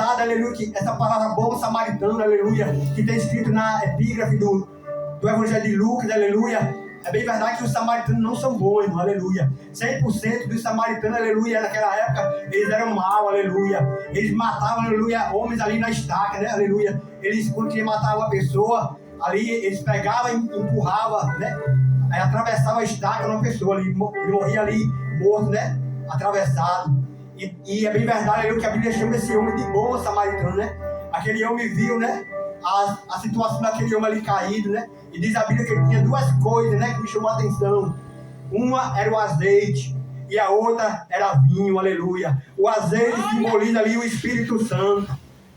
verdade, aleluia, que essa palavra bom samaritano, aleluia, que tem escrito na epígrafe do Evangelho de Lucas, aleluia, é bem verdade que os samaritanos não são bons, irmão, aleluia. 100% dos samaritanos, aleluia, naquela época, eles eram maus, aleluia. Eles matavam, aleluia, homens ali na estaca, né, aleluia. Eles, quando queriam matar uma pessoa, ali, eles pegavam e empurravam, né, aí atravessavam a estaca de uma pessoa, ele morria ali, morto, né, atravessado. E é bem verdade, aleluia, que a Bíblia chama esse homem de bom samaritano, né. Aquele homem viu, né, a situação daquele homem ali caído, né? E diz a Bíblia que ele tinha duas coisas, né, que me chamou a atenção. Uma era o azeite e a outra era vinho, aleluia. O azeite simboliza ali o Espírito Santo,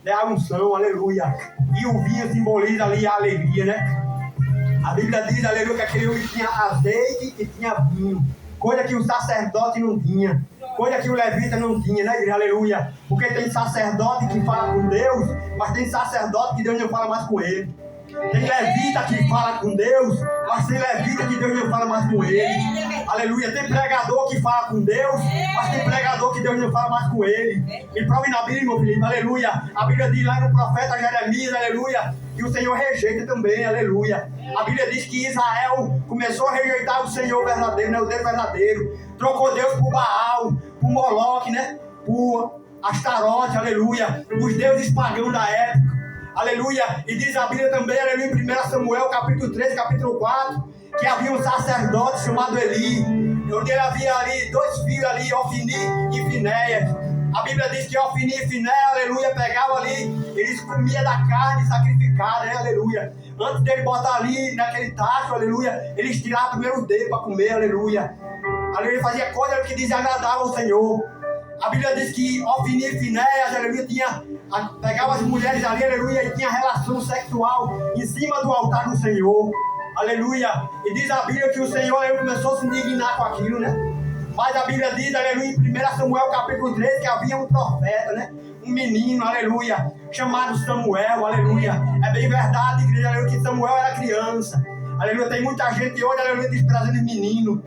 né, a unção, aleluia. E o vinho simboliza ali a alegria, né? A Bíblia diz, aleluia, que aquele homem tinha azeite e tinha vinho, coisa que o sacerdote não tinha, coisa que o levita não tinha, né, igreja? Aleluia. Porque tem sacerdote que fala com Deus, mas tem sacerdote que Deus não fala mais com ele. Tem levita que fala com Deus, mas tem levita que Deus não fala mais com ele. Aleluia. Tem pregador que fala com Deus, mas tem pregador que Deus não fala mais com ele. E prove na Bíblia, meu filho, aleluia. A Bíblia diz lá no profeta Jeremias, aleluia, que o Senhor rejeita também, aleluia. A Bíblia diz que Israel começou a rejeitar o Senhor verdadeiro, né, o Deus verdadeiro. Trocou Deus por Baal, por Moloque, né, por Astarote, aleluia. Os deuses pagãos da época. Aleluia, e diz a Bíblia também, aleluia, em 1 Samuel, capítulo 3, capítulo 4, que havia um sacerdote chamado Eli, onde ele havia ali dois filhos ali, Ofni e Finéias. A Bíblia diz que Ofni e Finéias, aleluia, pegavam ali, eles comiam da carne sacrificada, né, aleluia. Antes dele botar ali naquele tacho, aleluia, eles tiravam primeiro o dedo para comer, aleluia. Aleluia, ele fazia coisa que desagradava ao Senhor. A Bíblia diz que Ofni e Finéias, aleluia, pegava as mulheres ali, aleluia, e tinha relação sexual em cima do altar do Senhor, aleluia. E diz a Bíblia que o Senhor, aleluia, começou a se indignar com aquilo, né? Mas a Bíblia diz, aleluia, em 1 Samuel capítulo 3, que havia um profeta, né? Um menino, aleluia, chamado Samuel, aleluia. É bem verdade, igreja, aleluia, que Samuel era criança, aleluia. Tem muita gente hoje, aleluia, desprezando os meninos,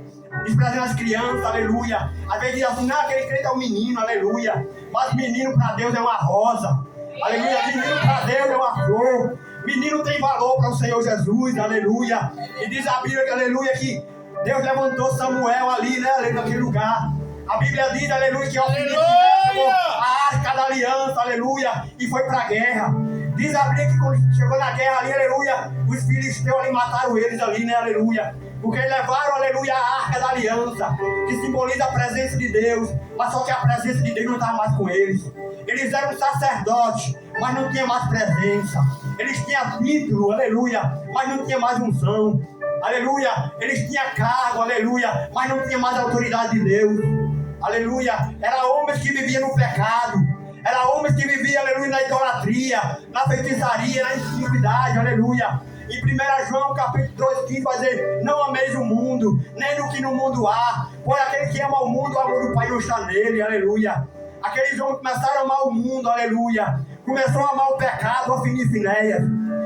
desprezando as crianças, aleluia. Às vezes diz assim, não, aquele crente é um menino, aleluia. Mas menino para Deus é uma rosa, aleluia. Menino para Deus é uma flor. Menino tem valor para o Senhor Jesus, aleluia. E diz a Bíblia, aleluia, que Deus levantou Samuel ali, né, ali naquele lugar. A Bíblia diz, aleluia, que pegou a arca da aliança, aleluia, e foi para a guerra. Diz a Bíblia que quando chegou na guerra ali, aleluia, os filisteus ali mataram eles ali, né, aleluia. Porque levaram, aleluia, a arca da aliança, que simboliza a presença de Deus, mas só que a presença de Deus não estava mais com eles. Eles eram sacerdotes, mas não tinha mais presença. Eles tinham título, aleluia, mas não tinha mais unção. Aleluia, eles tinham cargo, aleluia, mas não tinha mais autoridade de Deus. Aleluia, eram homens que viviam no pecado. Eram homens que viviam, aleluia, na idolatria, na feitiçaria, na iniquidade, aleluia. Em 1 João capítulo 2,15 vai dizer, não ameis o mundo, nem do que no mundo há, pois aquele que ama o mundo, o amor do Pai não está nele, aleluia. Aqueles homens começaram a amar o mundo, aleluia. Começaram a amar o pecado, Ofni e Finéias,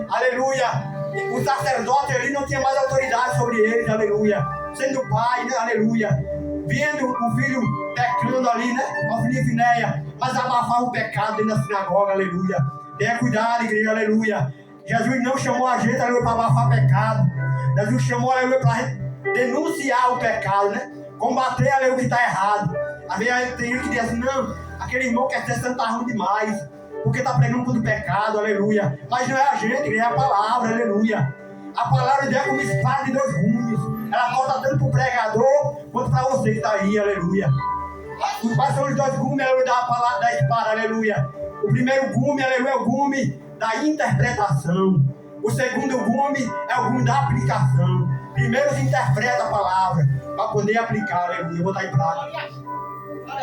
aleluia. O sacerdote ali não tinha mais autoridade sobre eles, aleluia. Sendo o pai, né, aleluia. Vendo o filho pecando ali, né, Ofni e Finéias, mas abafava o pecado dentro da sinagoga, aleluia. Tenha cuidado, igreja, aleluia. Jesus não chamou a gente, aleluia, para abafar pecado. Jesus chamou, aleluia, para denunciar o pecado, né? Combater, aleluia, o que está errado. Às vezes tem gente que diz assim, não, aquele irmão quer ser santo, tá ruim demais, porque está pregando contra o pecado, aleluia. Mas não é a gente, é a palavra, aleluia. A palavra de Deus é como espada de dois gumes. Ela volta tanto para o pregador, quanto para você que está aí, aleluia. Quais são os dois gumes, aleluia, da espada, aleluia? O primeiro gume, aleluia, é o gume da interpretação. O segundo gume é o gume da aplicação. Primeiro se interpreta a palavra para poder aplicar, aleluia. Eu vou estar em prática.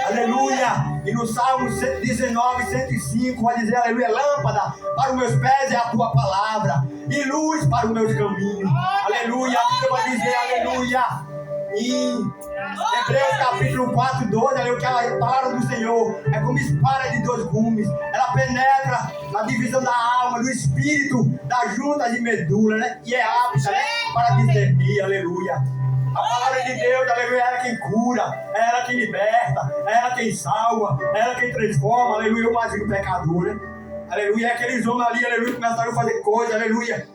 Aleluia. E no Salmo 19, 105 vai dizer, aleluia, lâmpada para os meus pés é a tua palavra e luz para os meus caminhos. Aleluia. A Bíblia vai dizer, aleluia, em Hebreus capítulo 4, 12, aleluia, que a palavra do Senhor é como espada de dois gumes. Ela penetra na divisão da alma, do espírito, das juntas e medula, né? E é apta, né, para discernir, aleluia. A palavra de Deus, aleluia, é ela quem cura, é ela quem liberta, é ela quem salva, é ela quem transforma, aleluia, o mais do pecador, né? Aleluia, aqueles homens ali, aleluia, começaram a fazer coisa, aleluia.